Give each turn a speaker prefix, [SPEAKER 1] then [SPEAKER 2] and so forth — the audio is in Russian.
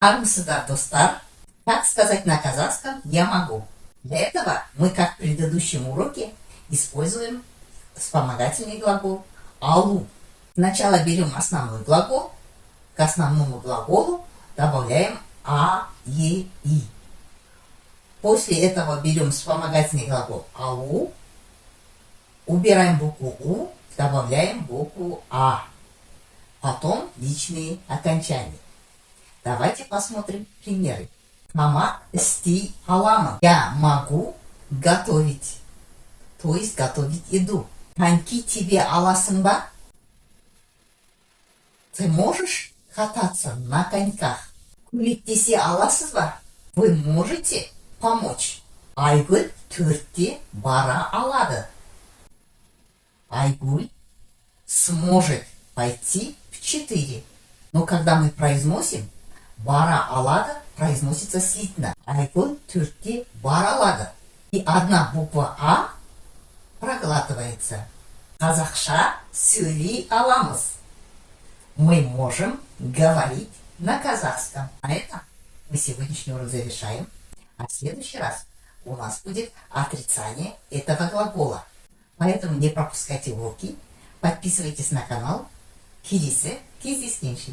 [SPEAKER 1] Армысыздар, достар. Как сказать на казахском «я могу»? Для этого мы, как в предыдущем уроке, используем вспомогательный глагол «алу». Сначала берем основной глагол, к основному глаголу добавляем «а», «е», «и». После этого берем вспомогательный глагол «алу», убираем букву «у», добавляем букву «а». Потом личные окончания. Давайте посмотрим примеры. Мама сти алама. Я могу готовить. То есть готовить еду. Коньки тебе аласың ба? Ты можешь кататься на коньках? Көмектесе аласыз ба? Вы можете помочь? Айгүл төртте бара алады. Айгүл сможет пойти в 4. Но когда мы произносим, бара алады произносится слитно. Айгүл төртте бара алады. И одна буква А проглатывается. Қазақша сөйлей аламыз. Мы можем говорить на казахском. На этом мы сегодняшний урок завершаем. А в следующий раз у нас будет отрицание этого глагола. Поэтому не пропускайте уроки. Подписывайтесь на канал. Келесі кездескенше.